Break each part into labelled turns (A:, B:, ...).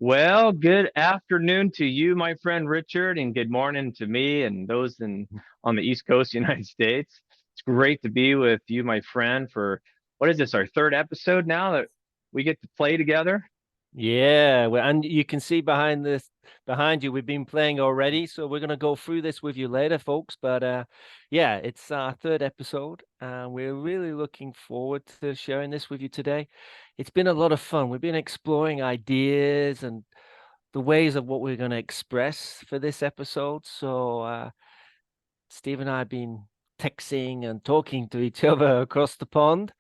A: Well, good afternoon to you, my friend Richard, and good morning to me and those on the East Coast of the United States. It's great to be with you, my friend, for what is this, our third episode now that we get to play together?
B: Yeah, and you can see behind you, we've been playing already, so we're gonna go through this with you later, folks. But yeah, it's our third episode, and we're really looking forward to sharing this with you today. It's been a lot of fun. We've been exploring ideas and the ways of what we're going to express for this episode. So Steve and I have been texting and talking to each other across the pond,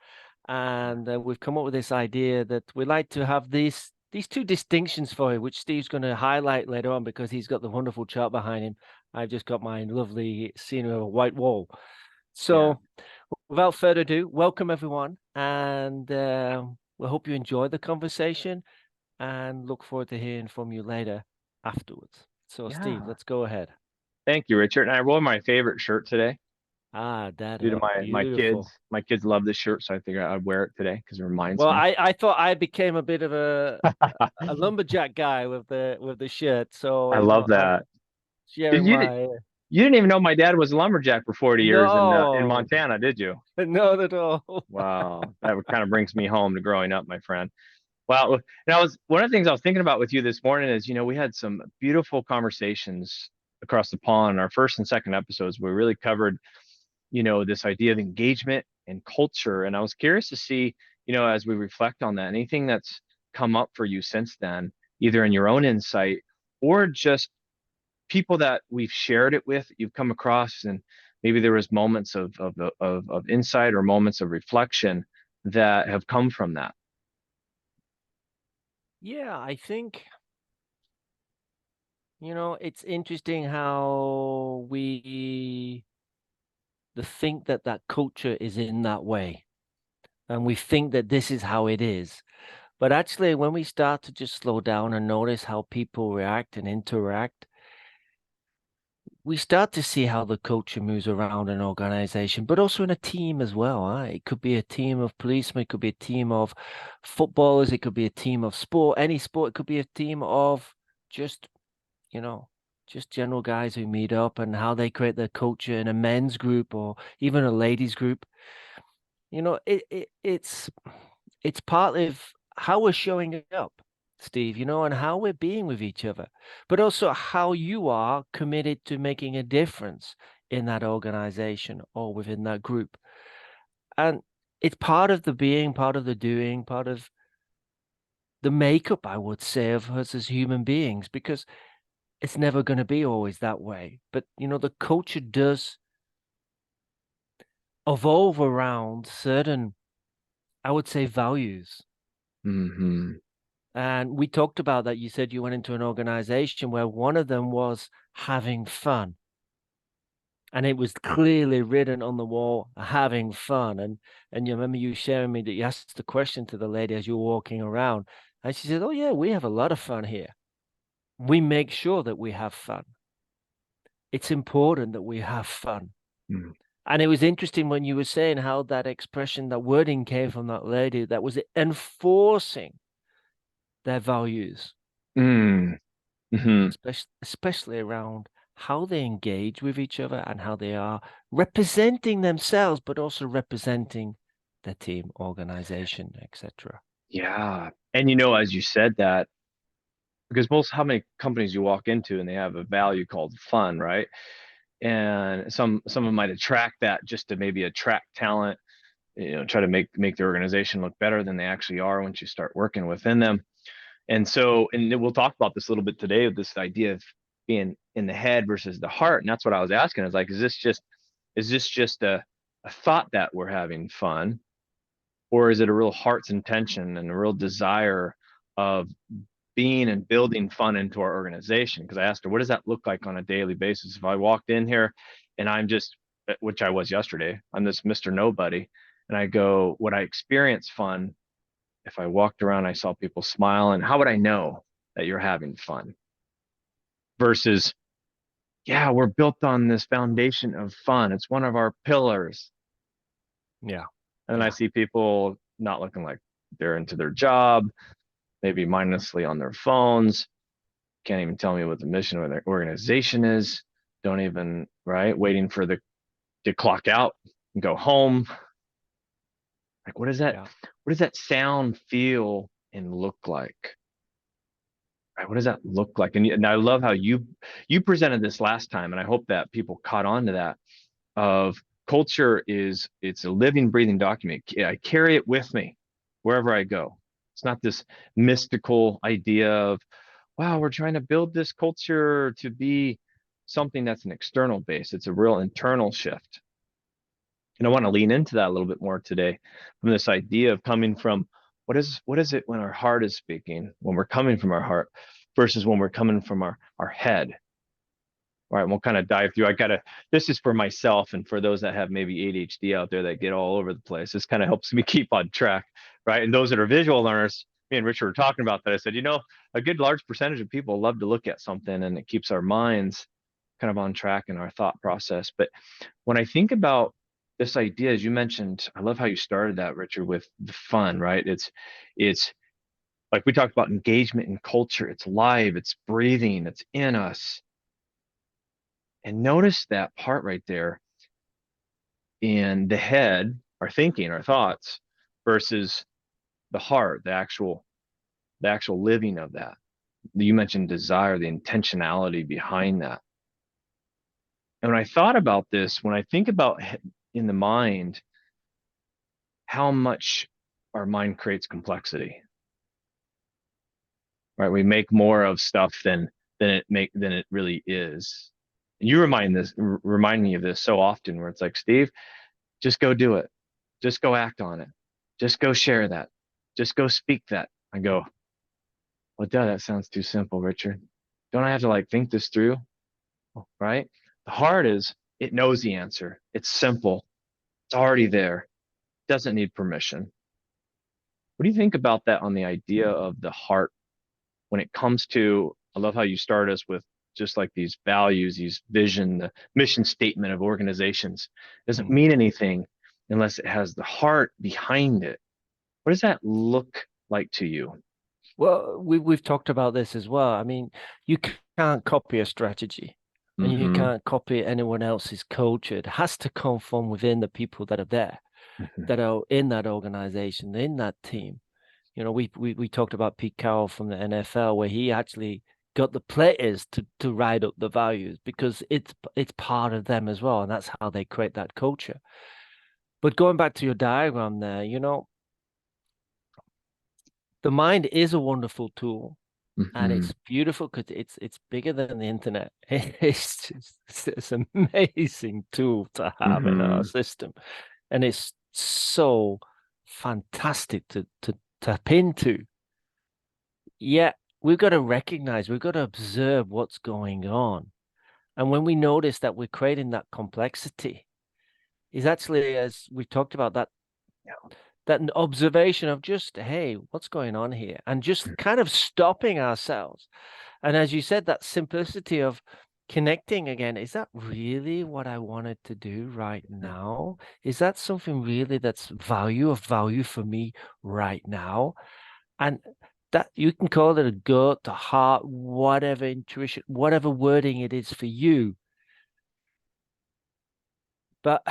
B: and we've come up with this idea that we like to have these two distinctions for you, which Steve's going to highlight later on because he's got the wonderful chart behind him. I've just got my lovely scenery of a white wall.
A: Yeah.
B: So, without further ado, welcome everyone, and we hope you enjoy the conversation and look forward to hearing from you later afterwards. So, Steve,
A: Yeah.
B: let's go ahead.
A: Thank you, Richard. And I wore my favorite shirt today
B: Ah, that
A: due to
B: up.
A: my kids.
B: Beautiful.
A: My kids love this shirt, so I figured I'd wear it today because it reminds
B: Well,
A: me.
B: I thought I became a bit of a lumberjack guy with the shirt. So,
A: I love
B: I'm
A: that. Did
B: sharing
A: you
B: my
A: you didn't even know my dad was a lumberjack for 40 years in
B: no,
A: Montana, did you?
B: not at all.
A: Wow, that kind of brings me home to growing up, my friend. Wow, and I was one of the things I was thinking about with you this morning is, we had some beautiful conversations across the pond in our first and second episodes. We really covered, this idea of engagement and culture, and I was curious to see, as we reflect on that, anything that's come up for you since then, either in your own insight or just people that we've shared it with, you've come across, and maybe there was moments of insight or moments of reflection that have come from that.
B: Yeah, I think, it's interesting how we think that culture is in that way, and we think that this is how it is. But actually, when we start to just slow down and notice how people react and interact, we start to see how the culture moves around an organization, but also in a team as well. Huh? It could be a team of policemen, it could be a team of footballers, it could be a team of sport, any sport, it could be a team of just, you know, just general guys who meet up and how they create their culture in a men's group or even a ladies group. It's part of how we're showing up, Steve, and how we're being with each other, but also how you are committed to making a difference in that organization or within that group. And it's part of the being, part of the doing, part of the makeup, I would say, of us as human beings, because it's never going to be always that way. But, the culture does evolve around certain, I would say, values.
A: Hmm.
B: And we talked about that. You said you went into an organization where one of them was having fun. And it was clearly written on the wall, having fun. And you remember you sharing me that you asked the question to the lady as you were walking around. And she said, "Oh, yeah, we have a lot of fun here. We make sure that we have fun. It's important that we have fun." And it was interesting when you were saying how that expression, that wording came from that lady that was enforcing their values,
A: Mm-hmm.
B: especially around how they engage with each other and how they are representing themselves, but also representing the team, organization, etc.
A: Yeah. And as you said that, because how many companies you walk into and they have a value called fun, right? And some of them might attract that just to maybe attract talent, try to make the organization look better than they actually are once you start working within them. And we'll talk about this a little bit today with this idea of being in the head versus the heart. And that's what I was asking is like, is this just a thought that we're having fun, or is it a real heart's intention and a real desire of being and building fun into our organization? Because I asked her, what does that look like on a daily basis? If I walked in here and I'm just, which I was yesterday, I'm this Mr. Nobody, and I go, would I experience fun if I walked around, I saw people smile, and how would I know that you're having fun? Versus, yeah, we're built on this foundation of fun. It's one of our pillars.
B: Yeah.
A: And then I
B: Yeah.
A: see people not looking like they're into their job. maybe mindlessly on their phones, can't even tell me what the mission of their organization is, don't even, right, waiting for the to clock out and go home. Like,
B: Yeah.
A: what does that sound, feel, and look like? Right? What does that look like? And I love how you presented this last time, and I hope that people caught on to that. Of culture is it's a living, breathing document. I carry it with me wherever I go. It's not this mystical idea of, wow, we're trying to build this culture to be something that's an external base. It's a real internal shift. And I want to lean into that a little bit more today from this idea of coming from what is it when our heart is speaking, when we're coming from our heart versus when we're coming from our head. All right, we'll kind of dive through. This is for myself and for those that have maybe ADHD out there that get all over the place. This kind of helps me keep on track, right? And those that are visual learners, me and Richard were talking about that. I said, a good large percentage of people love to look at something and it keeps our minds kind of on track in our thought process. But when I think about this idea, as you mentioned, I love how you started that, Richard, with the fun, right? It's like we talked about engagement and culture. It's live, it's breathing, it's in us. And notice that part right there in the head, our thinking, our thoughts, versus the heart, the actual living of that. You mentioned desire, the intentionality behind that. And when I thought about this, when I think about in the mind, how much our mind creates complexity, right? We make more of stuff than it really is. And you remind me of this so often, where it's like, Steve, just go do it. Just go act on it. Just go share that. Just go speak that. I go, well, duh, that sounds too simple, Richard. Don't I have to like think this through? Right? The heart is, it knows the answer. It's simple. It's already there. Doesn't need permission. What do you think about that on the idea of the heart when it comes to, I love how you start us with just like these values, these vision, the mission statement of organizations. Doesn't
B: Mm.
A: mean anything unless it has the heart behind it. What does that look like to you?
B: Well, we've talked about this as well. I mean, you can't copy a strategy and you
A: Mm-hmm.
B: can't copy anyone else's culture. It has to come from within the people that are there,
A: Mm-hmm.
B: that are in that organization, in that team. We talked about Pete Carroll from the NFL, where he actually got the players to write up the values because it's part of them as well, and that's how they create that culture. But going back to your diagram there, the mind is a wonderful tool and
A: Mm-hmm.
B: it's beautiful because it's bigger than the internet. It's an amazing tool to have in our
A: Mm-hmm.
B: system, and it's so fantastic to tap into. Yet we've got to recognize, we've got to observe what's going on. And when we notice that we're creating that complexity, is actually, as we talked about, that observation of just, hey, what's going on here? And just kind of stopping ourselves. And as you said, that simplicity of connecting again, is that really what I wanted to do right now? Is that something really that's of value for me right now? And that you can call it a gut, a heart, whatever intuition, whatever wording it is for you. But,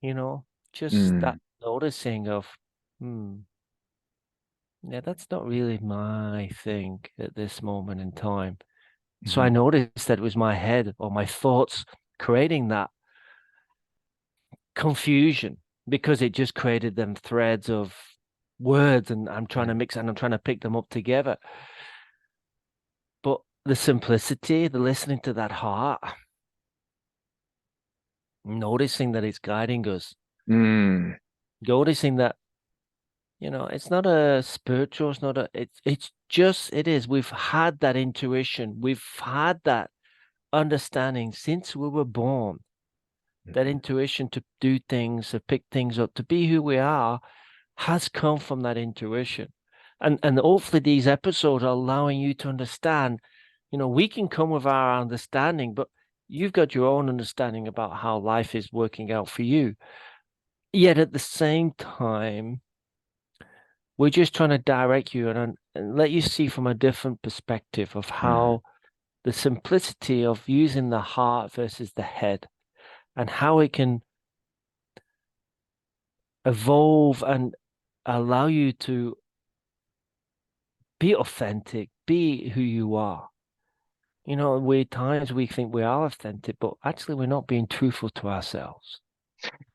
B: you know, just that noticing of, hmm, yeah, that's not really my thing at this moment in time. So I
A: Mm-hmm.
B: noticed that it was my head or my thoughts creating that confusion because it just created them threads of words and I'm trying to mix and I'm trying to pick them up together. But the simplicity, the listening to that heart, noticing that it's guiding us,
A: Mm-hmm.
B: noticing that, it's not a spiritual, it's not it's just, it is. We've had that intuition. We've had that understanding since we were born, that intuition to do things, to pick things up, to be who we are has come from that intuition. And hopefully these episodes are allowing you to understand, we can come with our understanding, but you've got your own understanding about how life is working out for you. Yet at the same time, we're just trying to direct you and let you see from a different perspective of
A: Mm.
B: how the simplicity of using the heart versus the head and how it can evolve and allow you to be authentic, be who you are. You know, times we think we are authentic, but actually we're not being truthful to ourselves.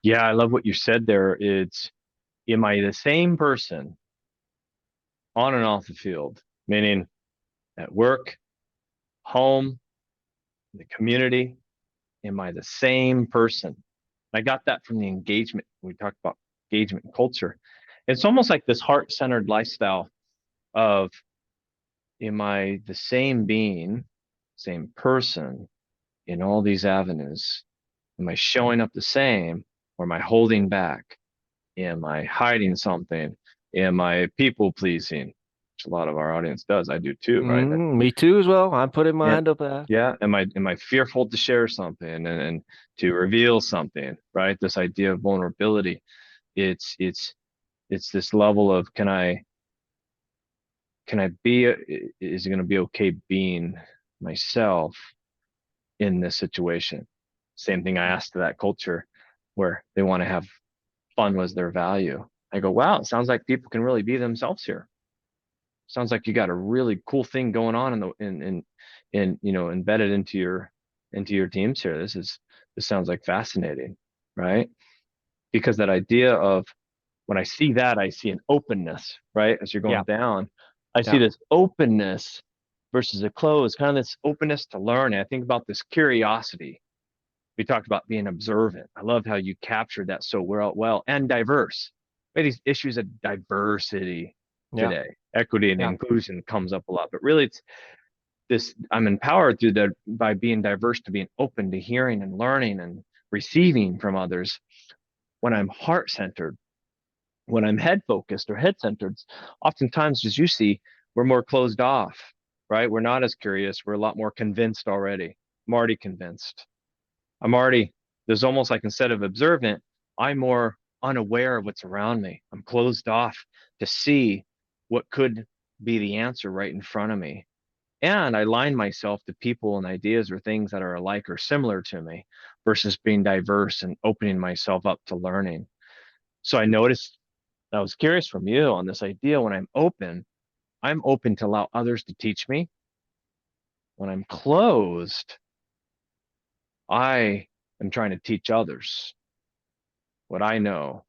A: Yeah, I love what you said there. It's, am I the same person on and off the field? Meaning at work, home, the community, am I the same person? I got that from the engagement. We talked about engagement and culture. It's almost like this heart-centered lifestyle of, am I the same being, same person in all these avenues? Am I showing up the same, or am I holding back? Am I hiding something? Am I people pleasing? Which a lot of our audience does. I do too, right?
B: Me too as well. I'm putting my
A: Yeah.
B: hand up there.
A: Yeah. Am I fearful to share something and to reveal something, right? This idea of vulnerability. It's this level of, can I be, is it going to be okay being myself in this situation? Same thing I asked to that culture where they want to have fun was their value. I go, wow, it sounds like people can really be themselves here. Sounds like you got a really cool thing going on embedded into your teams here. This sounds like fascinating, right? Because that idea of, when I see that, I see an openness, right? As you're
B: Yeah,
A: going down, I see
B: yeah,
A: this openness versus a close, kind of this openness to learn. And I think about this curiosity. We talked about being observant. I loved how you captured that so well, and diverse. We have these issues of diversity
B: yeah,
A: today. Equity and
B: yeah.
A: inclusion comes up a lot, but really it's this, I'm empowered through the by being diverse, to being open to hearing and learning and receiving from others. When I'm heart centered, when I'm head focused or head centered, oftentimes, as you see, we're more closed off, right? We're not as curious. We're a lot more convinced already. I'm already convinced. I'm already, there's almost like, instead of observant, I'm more unaware of what's around me. I'm closed off to see what could be the answer right in front of me. And I line myself to people and ideas or things that are alike or similar to me versus being diverse and opening myself up to learning. So I noticed, I was curious from you on this idea. When I'm open to allow others to teach me. When I'm closed, I am trying to teach others what I know.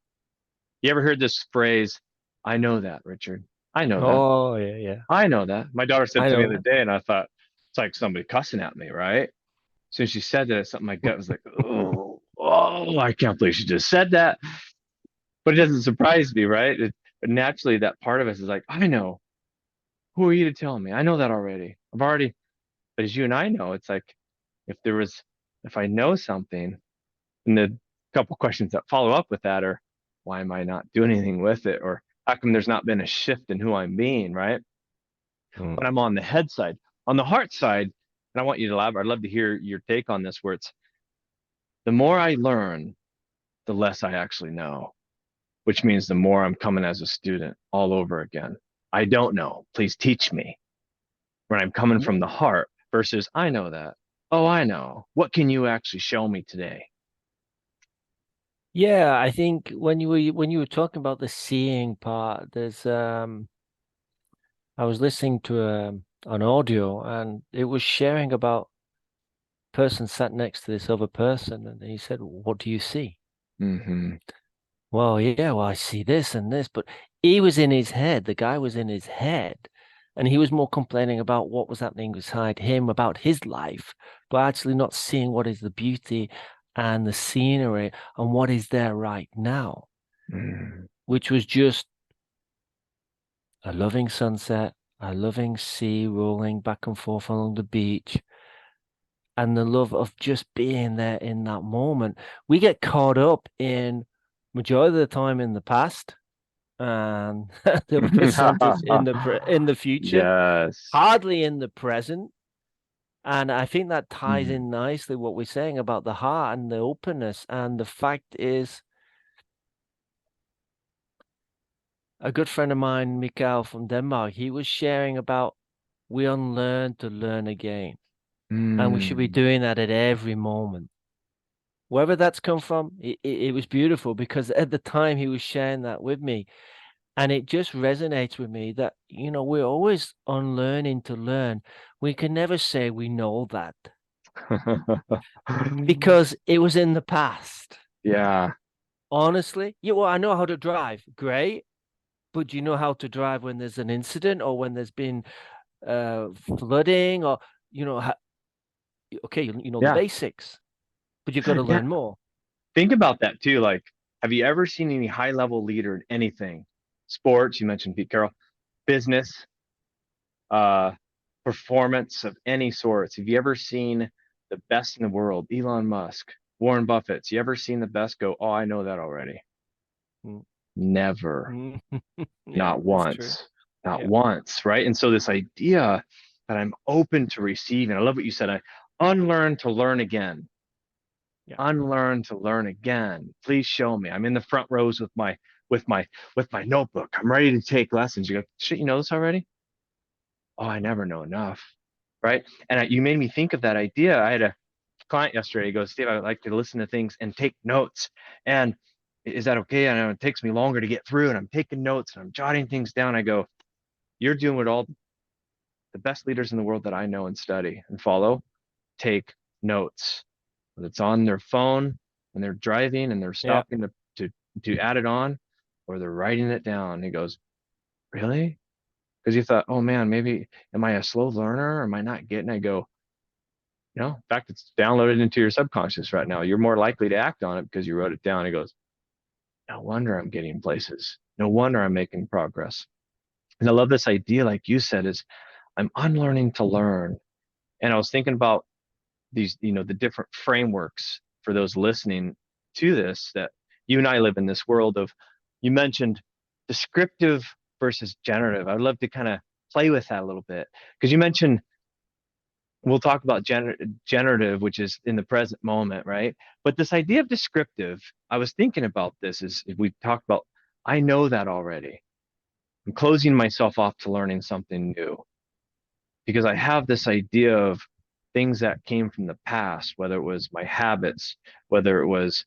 A: You ever heard this phrase? I know that, Richard. I know that.
B: Oh, yeah, yeah.
A: I know that. My daughter said
B: I
A: to me
B: know
A: the other
B: that.
A: day, and I thought, it's like somebody cussing at me, right? So she said that, something, my gut was like, oh, I can't believe she just said that. But it doesn't surprise me, right? But naturally, that part of us is like, I know. Who are you to tell me? I know that already. I've already, but as you and I know, it's like, if there was, if I know something, and the couple questions that follow up with that are, why am I not doing anything with it? Or how come there's not been a shift in who I'm being, right?
B: Mm.
A: When I'm on the head side, on the heart side, and I want you to elaborate, I'd love to hear your take on this, where it's, the more I learn, the less I actually know, which means the more I'm coming as a student all over again. I don't know. Please teach me. When I'm coming from the heart versus, I know that. Oh, I know. What can you actually show me today?
B: Yeah, I think when you were talking about the seeing part, I was listening to an audio and it was sharing about person sat next to this other person and he said, "What do you see?"
A: Hmm.
B: Well, yeah, well, I see this and this, but he was in his head. The guy was in his head, and he was more complaining about what was happening beside him, about his life, but actually not seeing what is the beauty and the scenery and what is there right now,
A: Mm.
B: which was just a loving sunset, a loving sea rolling back and forth along the beach, and the love of just being there in that moment. We get caught up in majority of the time in the past and the percentage in the future,
A: Yes.
B: hardly in the present. And I think that ties
A: Mm.
B: in nicely what we're saying about the heart and the openness. And the fact is, a good friend of mine, Mikael from Denmark, he was sharing about we unlearn to learn again. And we should be
A: Mm.
B: doing that at every moment. Wherever that's come from, it was beautiful because at the time he was sharing that with me. And it just resonates with me that, we're always unlearning to learn. We can never say we know that because it was in the past.
A: Yeah.
B: Honestly, yeah, well, I know how to drive. Great. But do you know how to drive when there's an incident or when there's been flooding or, you know, ha okay, you know the
A: Yeah.
B: basics, but you've got to
A: Yeah.
B: learn more.
A: Think about that too. Like, have you ever seen any high level leader in anything? Sports, you mentioned Pete Carroll, business, uh, performance of any sorts. Have you ever seen the best in the world? Elon Musk, Warren Buffett. You ever seen the best go, oh, I know that already?
B: Mm,
A: Never.
B: mm. Yeah,
A: Not
B: that's true.
A: once. Not
B: Yeah,
A: once. Right. And so this idea that I'm open to receiving, I love what you said. I unlearn to learn again.
B: yeah,
A: Unlearn to learn again. Please show me. I'm in the front rows with my with my notebook. I'm ready to take lessons. You go, shit, you know this already? Oh, I never know enough. Right. And you made me think of that idea. I had a client yesterday. He goes, Steve, I would like to listen to things and take notes. And is that okay? I know it takes me longer to get through, and I'm taking notes and I'm jotting things down. I go, you're doing what all the best leaders in the world that I know and study and follow take notes. Whether it's on their phone when they're driving and they're
B: yeah.
A: stopping to add it on, or they're writing it down. He goes, really? Because you thought, oh man, maybe am I a slow learner? Or am I not getting? I go, no. In fact, it's downloaded into your subconscious right now. You're more likely to act on it because you wrote it down. He goes, no wonder I'm getting places. No wonder I'm making progress. And I love this idea, like you said, is I'm unlearning to learn. And I was thinking about these, the different frameworks for those listening to this, that you and I live in this world of, you mentioned descriptive versus generative. I'd love to kind of play with that a little bit because you mentioned we'll talk about generative, which is in the present moment, right? But this idea of descriptive, I was thinking about this is if we talk about, I know that already. I'm closing myself off to learning something new because I have this idea of things that came from the past, whether it was my habits, whether it was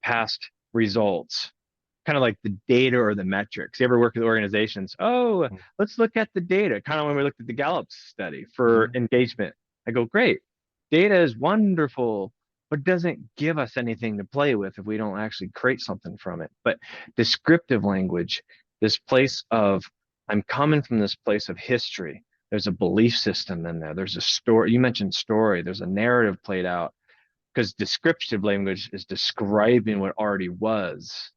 A: past results, kind of like the data or the metrics. You ever work with organizations? Oh,
B: Mm,
A: let's look at the data. Kind of when we looked at the Gallup study for
B: mm,
A: engagement. I go, great. Data is wonderful, but doesn't give us anything to play with if we don't actually create something from it. But descriptive language, this place of, I'm coming from this place of history. There's a belief system in there. There's a story. You mentioned story. There's a narrative played out because descriptive language is describing what already was.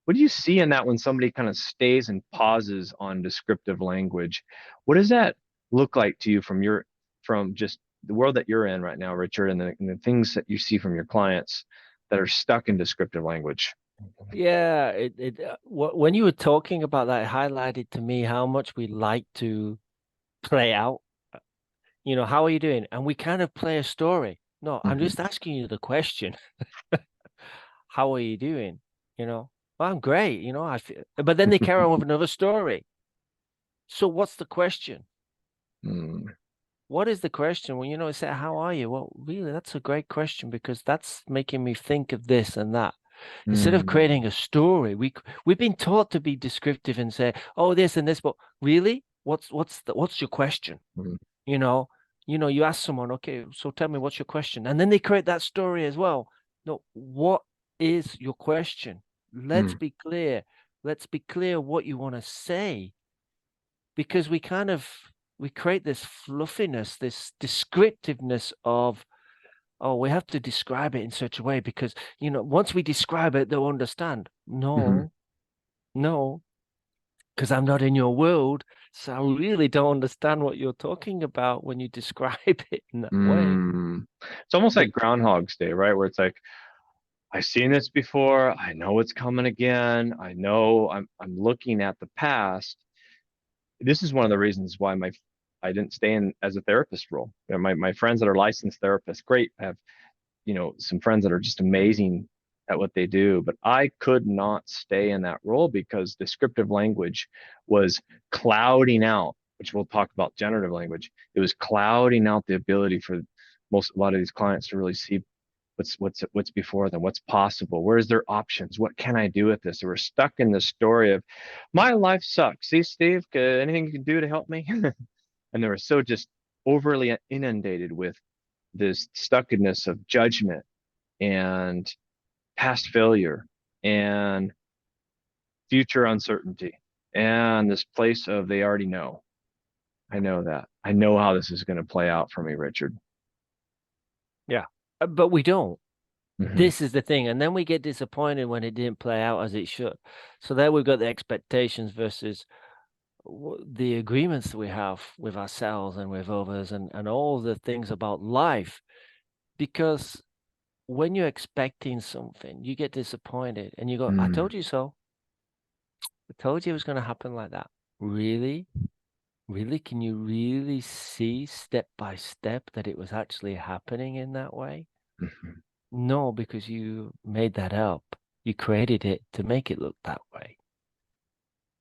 A: What do you see in that when somebody kind of stays and pauses on descriptive language? What does that look like to you from just the world that you're in right now, Richard, and the things that you see from your clients that are stuck in descriptive language?
B: yeah. When you were talking about that, it highlighted to me how much we like to play out. How are you doing? And we kind of play a story. No, I'm
A: Mhm.
B: just asking you the question. How are you doing? Well, I'm great. But then they carry on with another story. So what's the question?
A: Mm,
B: What is the question? When say, how are you? Well, really, that's a great question because that's making me think of this and that. Instead of
A: mm,
B: creating a story, we've been taught to be descriptive and say, oh, this and this, but really, what's your question?
A: mm,
B: You know, you ask someone, okay, so tell me what's your question? And then they create that story as well. No, what is your question? Let's
A: mm,
B: be clear. Let's be clear what you want to say because we create this fluffiness, this descriptiveness of, oh, we have to describe it in such a way because, once we describe it, they'll understand.
A: mhm,
B: No, no, because I'm not in your world. So I really don't understand what you're talking about when you describe it in that way.
A: mm. It's almost
B: But
A: like Groundhog's Day, right? Where it's like, I've seen this before. I know it's coming again. I know I'm looking at the past. This is one of the reasons why I didn't stay in as a therapist role. My friends that are licensed therapists, great. I have some friends that are just amazing at what they do, but I could not stay in that role because descriptive language was clouding out, which we'll talk about generative language. It was clouding out the ability for a lot of these clients to really see what's before them, what's possible, where's their options, what can I do with this? They were stuck in the story of my life sucks. See, Steve, anything you can do to help me? And they were so just overly inundated with this stuckness of judgment and past failure and future uncertainty and this place of they already know. I know that. I know how this is going to play out for me, Richard.
B: Yeah. But we don't.
A: Hmm.
B: This is the thing. And then we get disappointed when it didn't play out as it should. So there we've got the expectations versus the agreements that we have with ourselves and with others and all the things about life. Because when you're expecting something, you get disappointed and you go, I
A: Mm.
B: told you so. I told you it was going to happen like that. Really? Really? Can you really see step by step that it was actually happening in that way?
A: Mhm.
B: No, because you made that up. You created it to make it look that way.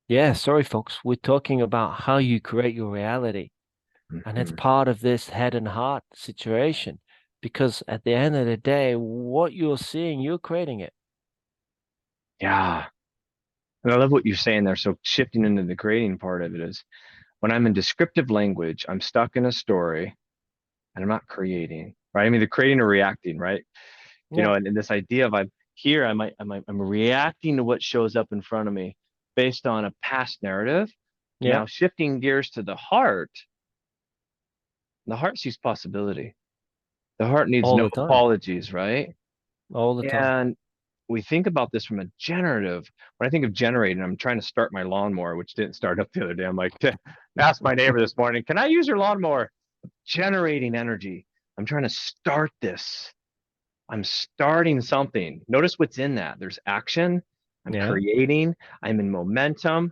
B: Yeah, sorry, folks. We're talking about how you create your reality. And it's
A: Mhm.
B: part of this head and heart situation. Because at the end of the day, what you're seeing, you're creating it.
A: Yeah. And I love what you're saying there. So shifting into the creating part of it is when I'm in descriptive language, I'm stuck in a story and I'm not creating, right? I'm either creating or reacting, right?
B: Yeah.
A: And this idea of I'm here, I'm reacting to what shows up in front of me based on a past narrative.
B: Yeah.
A: Now shifting gears to the heart sees possibility. The heart needs
B: All
A: no
B: the time.
A: apologies, right?
B: All the time.
A: And we think about this from a generative. When I think of generating, I'm trying to start my lawnmower, which didn't start up the other day. I'm like, asked my neighbor this morning, can I use your lawnmower? Generating energy. I'm trying to start this. I'm starting something. Notice what's in that. There's action. I'm
B: Yeah.
A: creating. I'm in momentum,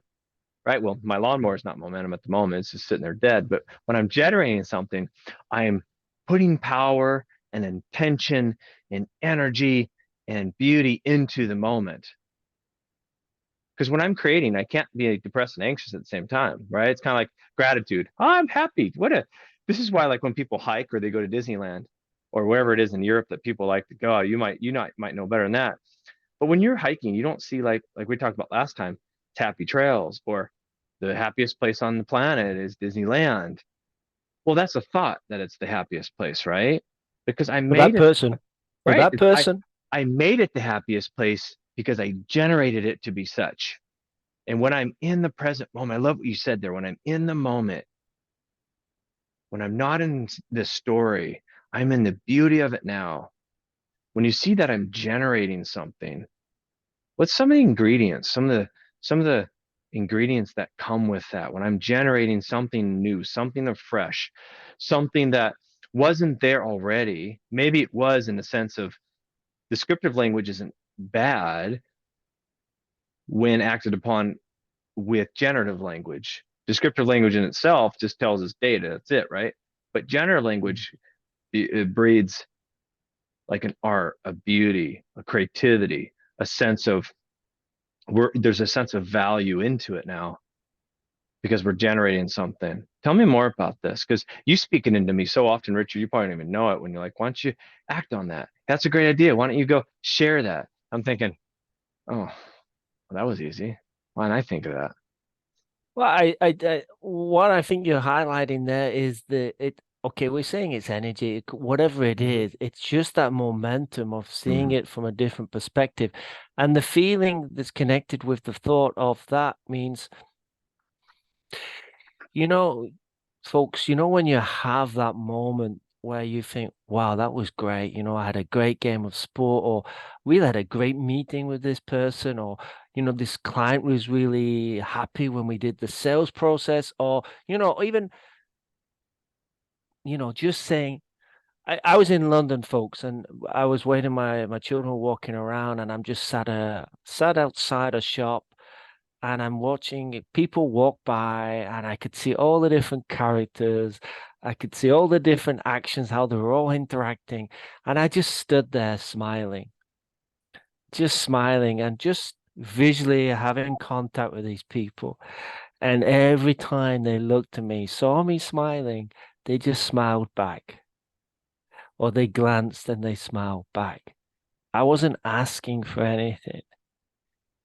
A: right? Well, my lawnmower is not momentum at the moment. It's just sitting there dead. But when I'm generating something, I'm putting power and intention and energy and beauty into the moment. Because when I'm creating, I can't be depressed and anxious at the same time, right? It's kind of like gratitude. Oh, I'm happy. This is why, like when people hike or they go to Disneyland or wherever it is in Europe that people like to go, you might know better than that. But when you're hiking, you don't see like we talked about last time, happy trails or the happiest place on the planet is Disneyland. Well, that's a thought that it's the happiest place, right? Because I
B: For
A: made
B: that
A: it
B: person, for
A: right.
B: that person,
A: I made it the happiest place because I generated it to be such. And when I'm in the present moment, I love what you said there. When I'm in the moment, when I'm not in the story, I'm in the beauty of it now. When you see that I'm generating something, what's some of the ingredients, some of the ingredients that come with that? When I'm generating something new, something of fresh, something that wasn't there already. Maybe it was in the sense of descriptive language isn't bad when acted upon with generative language. Descriptive language in itself just tells us data. That's it, right? But generative language, it breeds like an art, a beauty, a creativity, a sense of there's a sense of value into it now because we're generating something. Tell me more about this because you speak it into me so often, Richard. You probably don't even know it when you're like, why don't you act on that? That's a great idea. Why don't you go share that? I'm thinking, oh, well, that was easy. Why didn't I think of that?
B: well, what I think you're highlighting there is okay, we're saying it's energy, whatever it is, it's just that momentum of seeing
A: Mm,
B: it from a different perspective. And the feeling that's connected with the thought of that means, you know, folks, when you have that moment where you think, wow, that was great. I had a great game of sport, or we had a great meeting with this person, or, this client was really happy when we did the sales process, or, even, just saying, I was in London, folks, and I was waiting, my children were walking around, and I'm just sat outside a shop and I'm watching people walk by, and I could see all the different characters. I could see all the different actions, how they were all interacting. And I just stood there smiling, just smiling and just visually having contact with these people. And every time they looked at me, saw me smiling, they just smiled back, or they glanced and they smiled back. I wasn't asking for anything,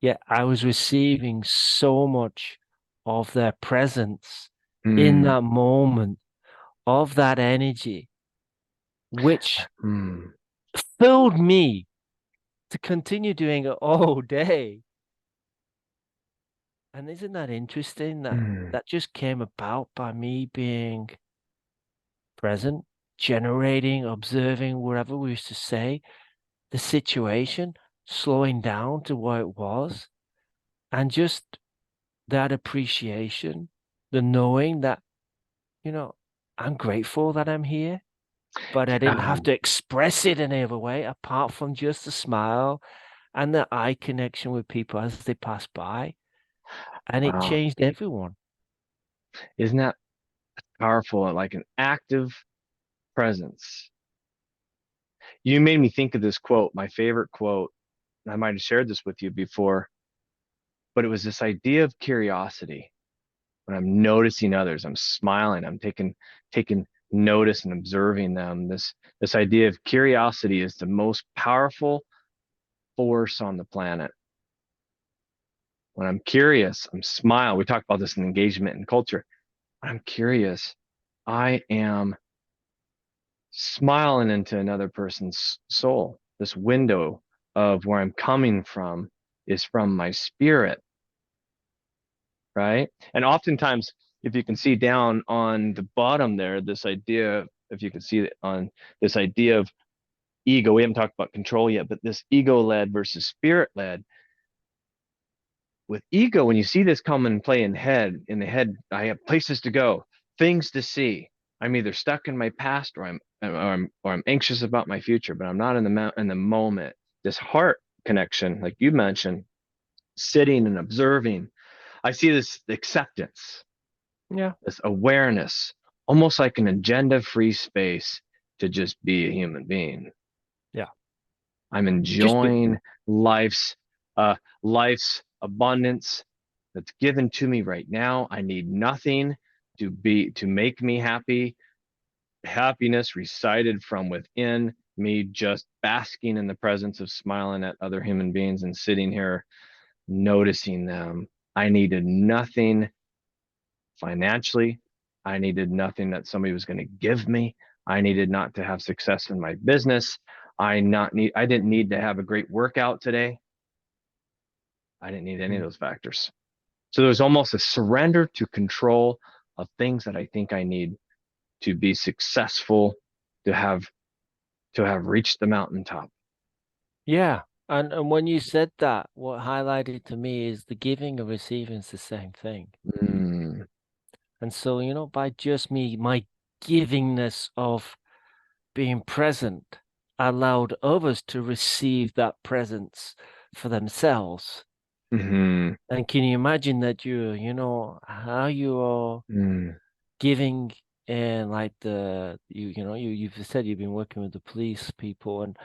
B: yet I was receiving so much of their presence in
A: Mm,
B: that moment, of that energy, which
A: mm,
B: filled me to continue doing it all day. And isn't that interesting that
A: mm,
B: that just came about by me being present, generating, observing, wherever we used to say, the situation, slowing down to what it was, and just that appreciation, the knowing that, you know, I'm grateful that I'm here, but I didn't have
A: um,
B: to express it any other way apart from just a smile and the eye connection with people as they pass by. And it
A: wow.
B: changed everyone.
A: Isn't that powerful? Like an active presence. You made me think of this quote, my favorite quote. I might have shared this with you before, but it was this idea of curiosity. When I'm noticing others, I'm smiling, I'm taking notice and observing them. This idea of curiosity is the most powerful force on the planet. When I'm curious, I'm smile. We talk about this in engagement and culture. I'm curious. I am smiling into another person's soul. This window of where I'm coming from is from my spirit, right? And oftentimes, if you can see down on the bottom there, this idea, if you can see it on this idea of ego, we haven't talked about control yet, but this ego led versus spirit led. With ego, when you see this come and play in the head, I have places to go, things to see. I'm either stuck in my past or I'm anxious about my future, but I'm not in the moment. This heart connection, like you mentioned, sitting and observing. I see this acceptance,
B: Yeah.
A: this awareness, almost like an agenda-free space to just be a human being.
B: Yeah.
A: I'm
B: Just be.
A: enjoying life's uh life's abundance that's given to me right now. I need nothing to make me happy. Happiness recited from within me, just basking in the presence of smiling at other human beings and sitting here noticing them. I needed nothing financially. I needed nothing that somebody was going to give me. I needed not to have success in my business. I didn't need to have a great workout today. I didn't need any of
B: Mm.
A: those factors. So there's almost a surrender to control of things that I think I need to be successful, to have to have reached the mountaintop.
B: Yeah. And when you said that, what highlighted to me is the giving and receiving is the same thing.
A: Mm,
B: And so, by just me, my givingness of being present allowed others to receive that presence for themselves.
A: hmm
B: And can you imagine that how you are
A: mm,
B: giving and like you've said you've been working with the police people and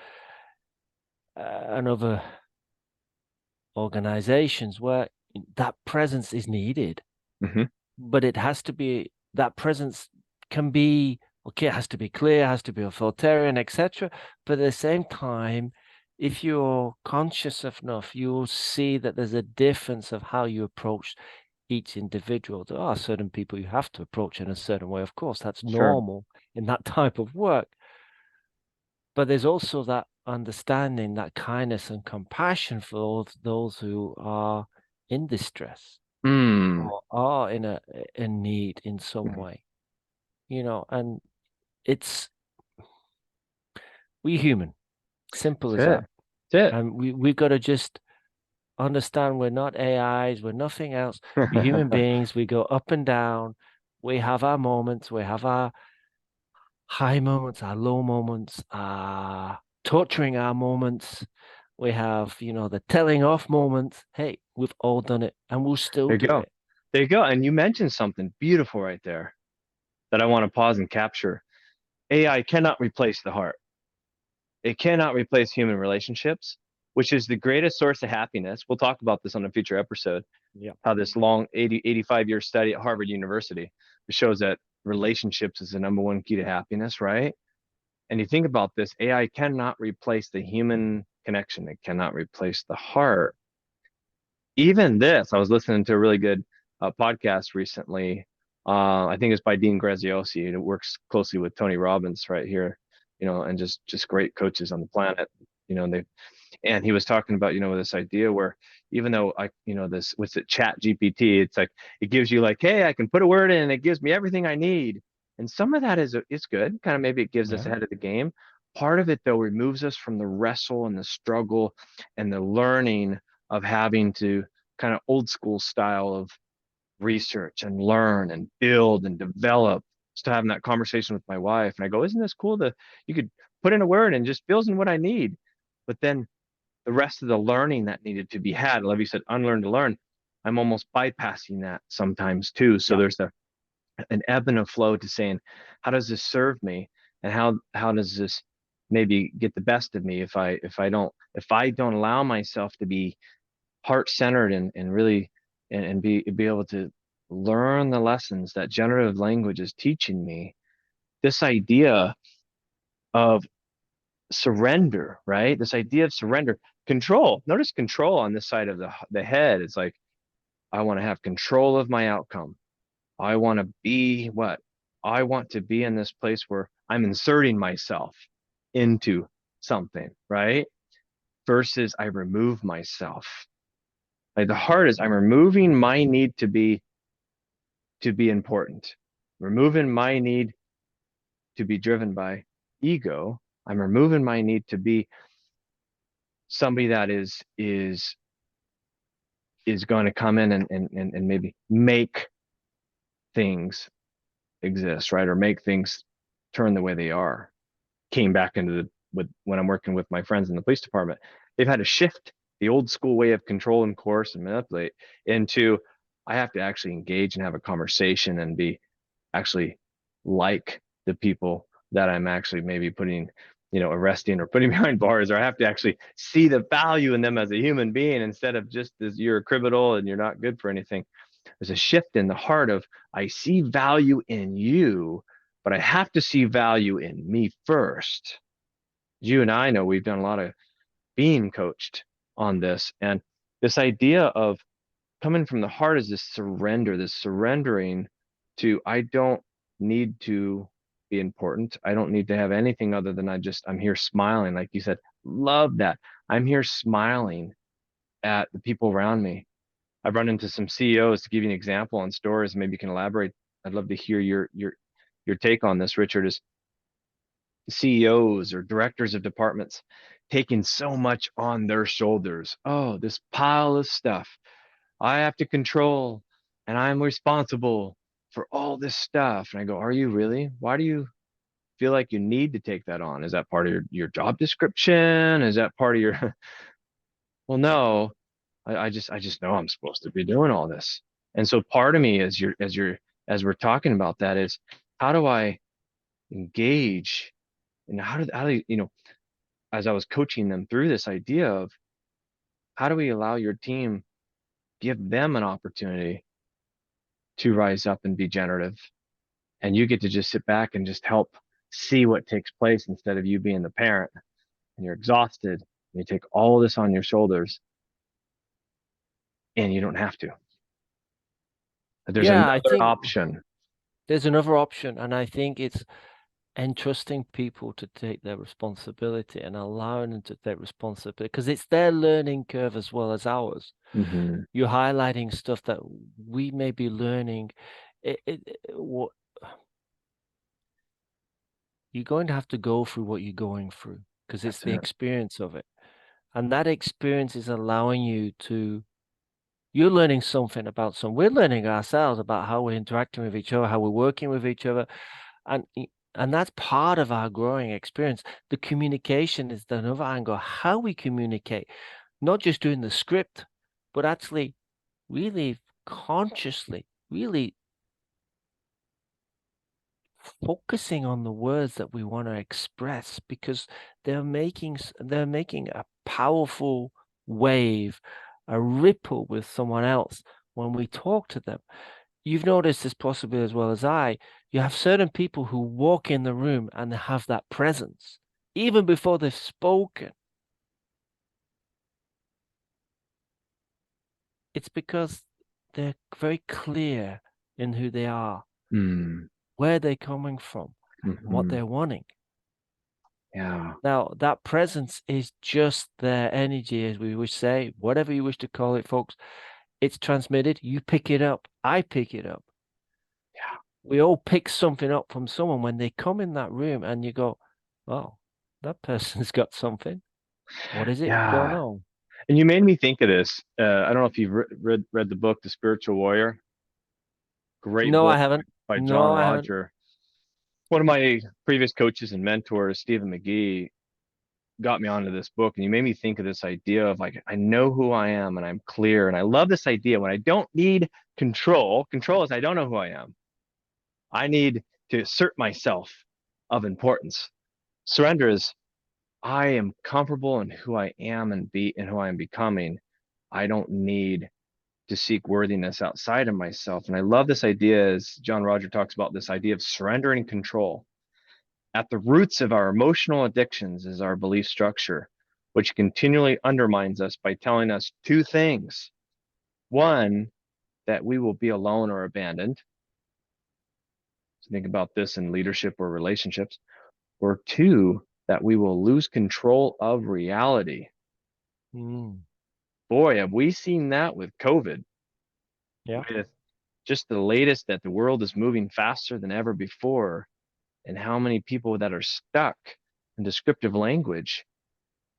B: other organizations where that presence is needed,
A: hmm
B: but it has to be that presence can be okay, it has to be clear, it has to be authoritarian, etc. But at the same time, if you're conscious enough, you'll see that there's a difference of how you approach each individual. There are certain people you have to approach in a certain way. Of course, that's
A: Sure.
B: normal in that type of work. But there's also that understanding, that kindness and compassion for all those who are in distress
A: Mm,
B: or are in need in some
A: mm.
B: way, and it's we human, simple as
A: That's
B: that.
A: it. That's
B: And we've got to just understand we're not AIs, we're nothing else. We're human
A: it.
B: beings. We go up and down. We have our moments, we have our high moments, our low moments, our torturing our moments. We have, the telling off moments. Hey, we've all done it and we'll still
A: There you
B: do
A: go.
B: it.
A: There you go. And you mentioned something beautiful right there that I want to pause and capture. AI cannot replace the heart. It cannot replace human relationships. which is the greatest source of happiness. We'll talk about this on a future episode,
B: Yeah.
A: how this long 85-year study at Harvard University shows that relationships is the number one key to happiness, right? And you think about this, AI cannot replace the human connection. It cannot replace the heart. Even this, I was listening to a really good podcast recently. I think it's by Dean Graziosi, and it works closely with Tony Robbins right here, and just great coaches on the planet. And he was talking about, this idea where even though this, what's it, chat GPT, it's like, it gives you like, hey, I can put a word in and it gives me everything I need. And some of that is good. Kind of maybe it gives us
B: Yeah.
A: ahead of the game. Part of it though removes us from the wrestle and the struggle and the learning of having to kind of old school style of research and learn and build and develop. Still having that conversation with my wife. And I go, isn't this cool that you could put in a word and just fills in what I need? But then the rest of the learning that needed to be had, Levy said, unlearn to learn. I'm almost bypassing that sometimes too. So
B: Yeah.
A: there's an ebb and a flow to saying, how does this serve me? And how does this maybe get the best of me if I don't allow myself to be heart centered and really and be able to learn the lessons that generative language is teaching me. This idea of surrender, right? This idea of surrender, control. Notice control on this side of the head. It's like, I want to have control of my outcome. I want to be what? I want to be in this place where I'm inserting myself into something, right? Versus I remove myself. Like the heart is I'm removing my need to be important, removing my need to be driven by ego. I'm removing my need to be somebody that is going to come in and maybe make things exist, right? Or make things turn the way they are. Came back into the with when I'm working with my friends in the police department. They've had to shift the old school way of control and coerce and manipulate into I have to actually engage and have a conversation and be actually like the people that I'm actually maybe putting, arresting or putting behind bars, or I have to actually see the value in them as a human being instead of just as you're a criminal and you're not good for anything. There's a shift in the heart of I see value in you, but I have to see value in me first. You and I know we've done a lot of being coached on this. And this idea of coming from the heart is this surrender, this surrendering to I don't need to be important. I don't need to have anything other than I'm here smiling. Like you said, love that. I'm here smiling at the people around me. I've run into some CEOs to give you an example on stores. Maybe you can elaborate. I'd love to hear your take on this, Richard, is CEOs or directors of departments taking so much on their shoulders. Oh, this pile of stuff I have to control and I'm responsible for all this stuff. And I go, are you really? Why do you feel like you need to take that on? Is that part of your job description? Is that part of your, well, no, I just know I'm supposed to be doing all this. And so part of me as we're talking about that is how do I engage and how do as I was coaching them through this idea of how do we allow your team, give them an opportunity to rise up and be generative, and you get to just sit back and just help see what takes place instead of you being the parent and you're exhausted and you take all this on your shoulders and you don't have to. But there's
B: Yeah, I
A: another
B: think
A: option.
B: there's another option, and I think it's entrusting people to take their responsibility and allowing them to take responsibility because it's their learning curve as well as ours.
A: Hmm.
B: You're highlighting stuff that we may be learning. What you're going to have to go through what you're going through because it's
A: That's
B: the
A: it.
B: experience of it. And that experience is allowing you to, you're learning something about we're learning ourselves about how we're interacting with each other, how we're working with each other. And and that's part of our growing experience. The communication is another angle, how we communicate, not just doing the script, but actually really consciously, really focusing on the words that we want to express because they're making a powerful wave, a ripple with someone else when we talk to them. You've noticed this possibly as well as I. You have certain people who walk in the room and they have that presence, even before they've spoken. It's because they're very clear in who they are,
A: Mm,
B: where they're coming from, and what
A: hmm.
B: they're wanting.
A: Yeah.
B: Now, that presence is just their energy, as we would say, whatever you wish to call it, folks. It's transmitted. You pick it up. I pick it up.
A: Yeah.
B: We all pick something up from someone when they come in that room and you go, oh, that person's got something. What is it? Don't
A: Yeah.
B: know.
A: And you made me think of this. I don't know if you've read the book, The Spiritual Warrior. Great
B: No, I
A: book
B: haven't.
A: by John
B: No, I haven't.
A: Roger. One of my previous coaches and mentors, Stephen McGee, got me onto this book, and you made me think of this idea of like, I know who I am and I'm clear. And I love this idea when I don't need control. Control is I don't know who I am. I need to assert myself of importance. Surrender is I am comfortable in who I am and who I am becoming. I don't need to seek worthiness outside of myself. And I love this idea as John Roger talks about this idea of surrendering control. At the roots of our emotional addictions is our belief structure, which continually undermines us by telling us two things. One, that we will be alone or abandoned. So think about this in leadership or relationships. Or two, that we will lose control of reality.
B: Mm,
A: Boy, have we seen that with COVID,
B: yeah.
A: with just the latest that the world is moving faster than ever before, and how many people that are stuck in descriptive language.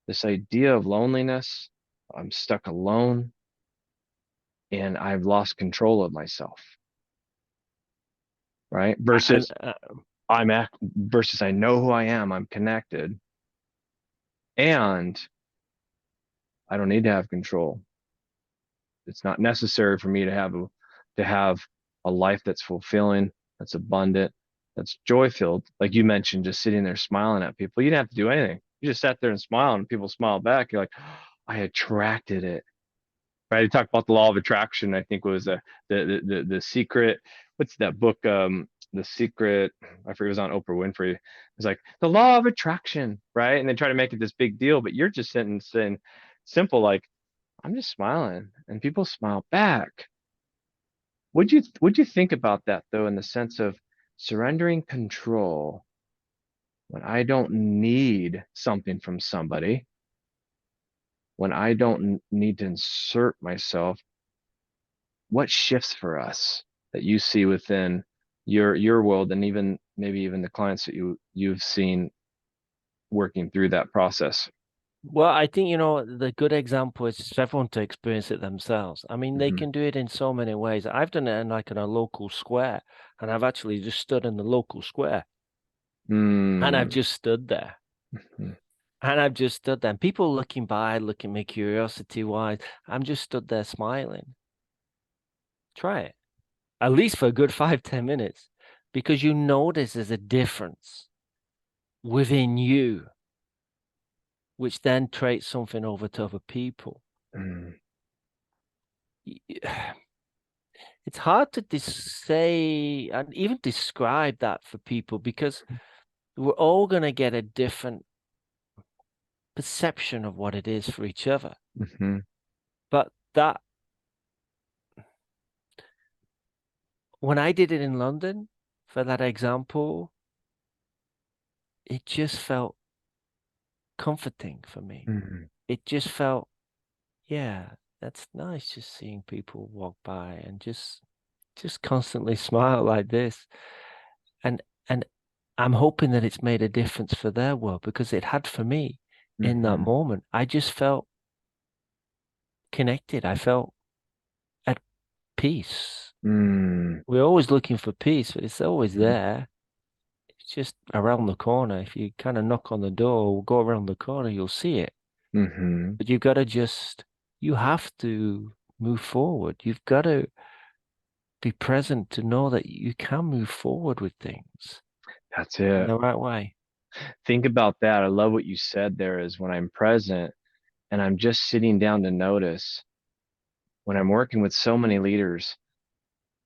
A: This idea of loneliness, I'm stuck alone and I've lost control of myself, right?
B: And
A: Versus I know who I am, I'm connected, and I don't need to have control. It's not necessary for me to have a life that's fulfilling, that's abundant, that's joy filled. Like you mentioned, just sitting there smiling at people. You didn't have to do anything. You just sat there and smiled, and people smiled back. You're like, oh, I attracted it. Right? He talked about the law of attraction. I think was the secret. What's that book? The secret. I forget it was on Oprah Winfrey. It's like the law of attraction, right? And they try to make it this big deal, but you're just sitting saying simple, like I'm just smiling, and people smile back. Would you think about that though, in the sense of surrendering control when I don't need something from somebody, when I don't need to insert myself? What shifts for us that you see within your world, and even maybe even the clients that you've seen working through that process?
B: well, I think, the good example is for everyone to experience it themselves. I mean, they
A: Hmm.
B: can do it in so many ways. I've done it in a local square, and I've actually just stood in the local square and I've
A: Mm.
B: just stood there. And I've just stood there. And people looking by, looking at me curiosity wise. I'm just stood there smiling. Try it. At least for a good 5, 10 minutes. Because you notice there's a difference within you, which then traits something over to other people.
A: Mm.
B: It's hard to say and even describe that for people because we're all going to get a different perception of what it is for each other.
A: Hmm.
B: But that when I did it in London, for that example, it just felt comforting for me.
A: Hmm.
B: It just felt, yeah, that's nice just seeing people walk by and just constantly smile like this. And I'm hoping that it's made a difference for their world because it had for me in that
A: Hmm.
B: moment. I just felt connected. I felt at peace.
A: Mm.
B: We're always looking for peace, but it's always
A: Hmm.
B: there. It's just around the corner. If you kind of knock on the door or go around the corner, you'll see it.
A: Hmm.
B: But you have to move forward. You've got to be present to know that you can move forward with things
A: That's
B: in
A: it.
B: the right way.
A: Think about that. I love what you said there is when I'm present, And I'm just sitting down to notice when I'm working with so many leaders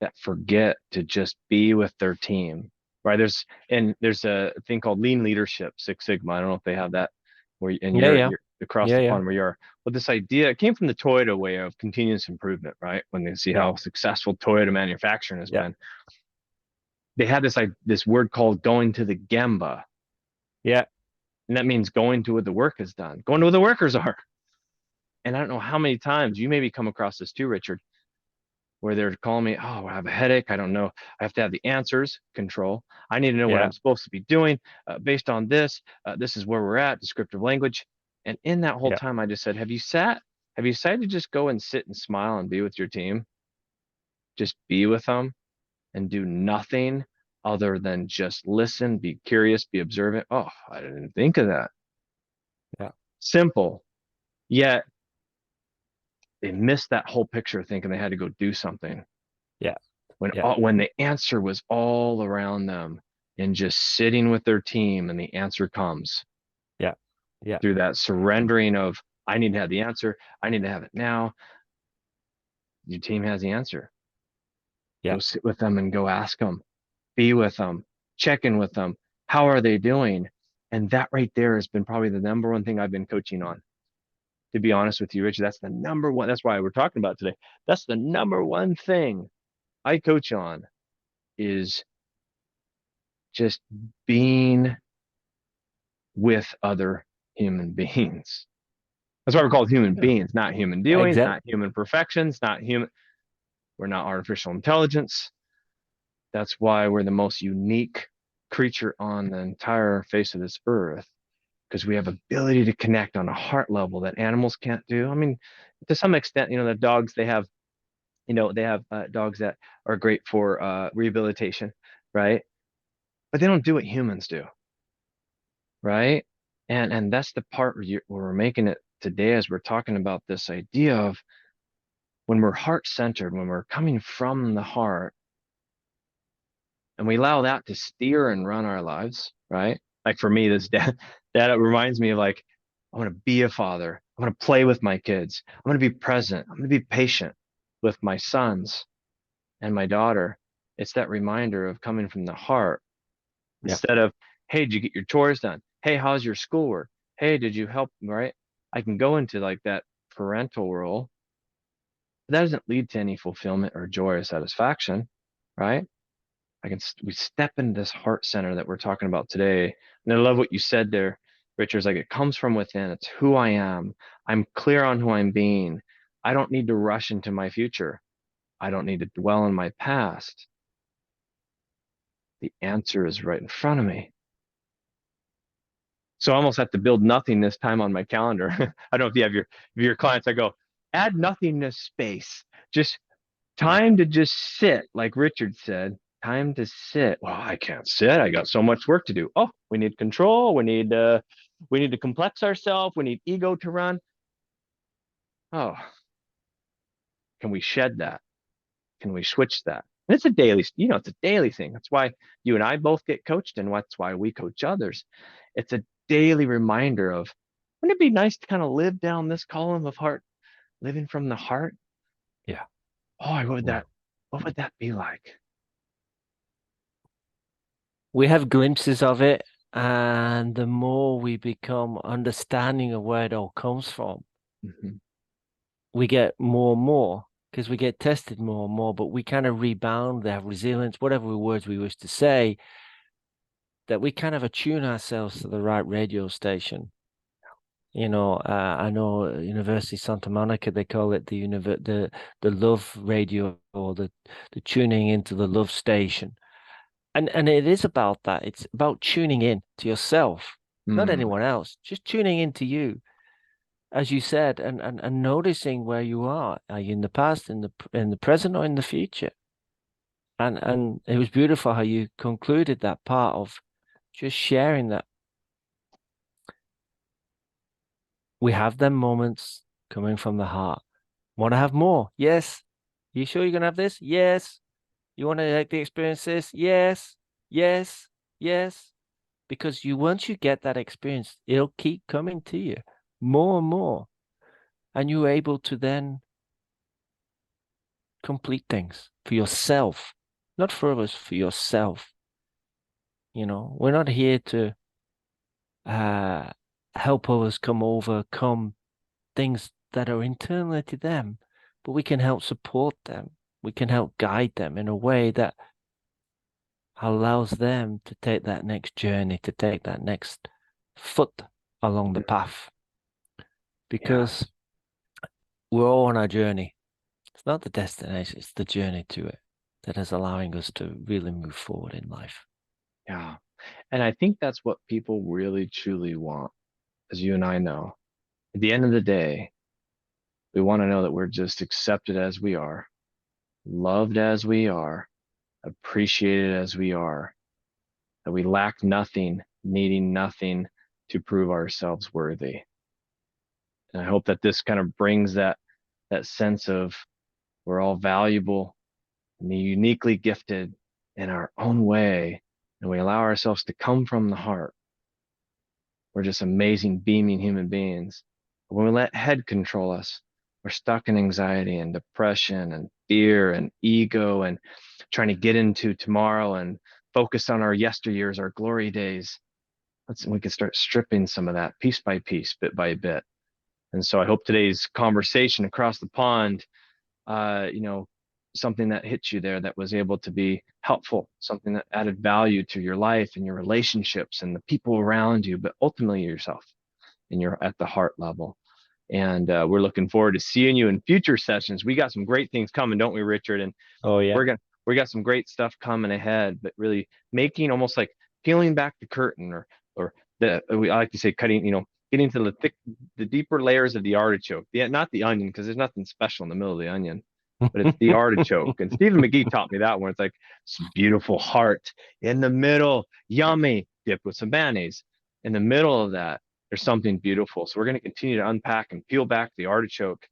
A: that forget to just be with their team, right? There's a thing called lean leadership, Six Sigma. I don't know if they have that where and
B: Yeah, yeah,
A: you're across
B: yeah,
A: the
B: yeah,
A: pond where you are. But this idea it came from the Toyota way of continuous improvement, right? When they see
B: yeah,
A: how successful Toyota manufacturing has
B: yeah,
A: been, they had this word called going to the Gemba,
B: yeah,
A: and that means going to where the work is done, going to where the workers are. And I don't know how many times you maybe come across this too, Richard, where they're calling me, oh, I have a headache. I don't know. I have to have the answers, control. I need to know what
B: yeah,
A: I'm supposed to be doing based on this. This is where we're at, descriptive language. And in that whole
B: yeah,
A: time, I just said, have you sat? Have you decided to just go and sit and smile and be with your team? Just be with them and do nothing other than just listen, be curious, be observant. Oh, I didn't think of that.
B: yeah,
A: Simple. Yet they missed that whole picture thinking they had to go do something.
B: yeah, yeah,
A: When the answer was all around them and just sitting with their team and the answer comes
B: yeah, yeah,
A: through that surrendering of I need to have the answer, I need to have it now. Your team has the answer.
B: yeah,
A: Go sit with them and go ask them, be with them, check in with them. How are they doing? And that right there has been probably the number one thing I've been coaching on. To be honest with you, Richard, that's the number one. That's why we're talking about today. That's the number one thing I coach on is just being with other human beings. That's why we're called human
B: yeah.
A: beings, not human doings,
B: Exactly.
A: not human perfections, not human. We're not artificial intelligence. That's why we're the most unique creature on the entire face of this earth because we have ability to connect on a heart level that animals can't do. I mean, to some extent, the dogs they have dogs that are great for rehabilitation, right? But they don't do what humans do, right? And that's the part where we're making it today as we're talking about this idea of when we're heart centered, when we're coming from the heart, and we allow that to steer and run our lives, right? Like for me, this dad it reminds me of like, I want to be a father. I want to play with my kids. I'm going to be present. I'm going to be patient with my sons and my daughter. It's that reminder of coming from the heart
B: Yeah,
A: instead of, hey, did you get your chores done? Hey, how's your schoolwork? Hey, did you help? Right? I can go into like that parental role. But that doesn't lead to any fulfillment or joy or satisfaction, right? We step into this heart center that we're talking about today. And I love what you said there, Richard. It's like it comes from within. It's who I am. I'm clear on who I'm being. I don't need to rush into my future. I don't need to dwell in my past. The answer is right in front of me. So I almost have to build nothingness time on my calendar. I don't know if your clients, I go, add nothingness space. Just time to just sit, like Richard said, time to sit. Well, I can't sit. I got so much work to do. Oh, we need control. We need to complex ourselves. We need ego to run. Oh, can we shed that? Can we switch that? And it's a daily, it's a daily thing. That's why you and I both get coached, and that's why we coach others. It's a daily reminder of, wouldn't it be nice to kind of live down this column of heart, living from the heart?
B: yeah,
A: Oh,
B: yeah.
A: what would that be like?
B: We have glimpses of it, and the more we become understanding of where it all comes from,
A: Mhm.
B: we get more and more because we get tested more and more, but we kind of rebound, they have resilience, whatever words we wish to say, that we kind of attune ourselves to the right radio station. I know University of Santa Monica, they call it the love radio, or the tuning into the love station. And it is about that. It's about tuning in to yourself, not
A: Mm.
B: anyone else, just tuning into you, as you said, and noticing where you are. Are you in the past, in the present, or in the future? And it was beautiful how you concluded that part of just sharing that we have them moments coming from the heart. Want to have more? Yes. You sure you're gonna have this? Yes. You want to like the experiences? Yes. Yes. Yes. Because once you get that experience, it'll keep coming to you more and more. and you're able to then complete things for yourself, not for others, for yourself. We're not here to uh help others overcome things that are internally to them, but we can help support them. We can help guide them in a way that allows them to take that next journey, to take that next foot along the
A: Mhm.
B: path,
A: Yeah.
B: because we're all on our journey. It's not the destination, it's the journey to it that is allowing us to really move forward in life.
A: Yeah. And I think that's what people really truly want, as you and I know. At the end of the day, we want to know that we're just accepted as we are, loved as we are, appreciated as we are, that we lack nothing, needing nothing to prove ourselves worthy. And I hope that this kind of brings that sense of we're all valuable and uniquely gifted in our own way, and we allow ourselves to come from the heart. We're just amazing, beaming human beings. But when we let head control us, we're stuck in anxiety and depression and fear and ego and trying to get into tomorrow and focus on our yesteryears, our glory days. We can start stripping some of that piece by piece, bit by bit. And so I hope today's conversation across the pond, you know, something that hit you there that was able to be helpful, something that added value to your life and your relationships and the people around you, but ultimately yourself and you're at the heart level. And we're looking forward to seeing you in future sessions. We got some great things coming, don't we, Richard? And
B: Oh yeah.
A: we got some great stuff coming ahead, but really making almost like peeling back the curtain or I like to say cutting, getting to the deeper layers of the artichoke. Yeah, not the onion, because there's nothing special in the middle of the onion, but it's the artichoke. And Stephen McGee taught me that one. It's like this beautiful heart in the middle, yummy, dipped with some mayonnaise. In the middle of that, there's something beautiful. So we're going to continue to unpack and peel back the artichoke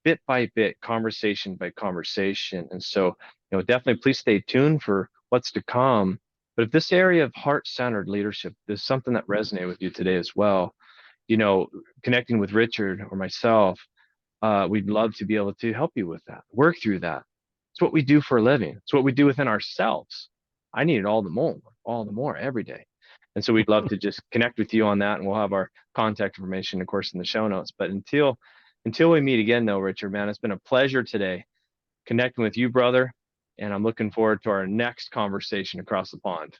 A: bit by bit, conversation by conversation. And so, definitely please stay tuned for what's to come. But if this area of heart-centered leadership is something that resonated with you today as well, you know, connecting with Richard or myself, we'd love to be able to help you with that, work through that. It's what we do for a living. It's what we do within ourselves. I need it all the more every day. And so we'd love to just connect with you on that, and we'll have our contact information, of course, in the show notes. But until we meet again, though, Richard, man, it's been a pleasure today connecting with you, brother. And I'm looking forward to our next conversation across the pond.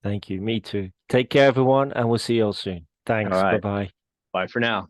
B: Thank you. Me too. Take care, everyone, and we'll see you all soon.
A: All
B: Thanks. Bye
A: right.
B: bye.
A: Bye for now.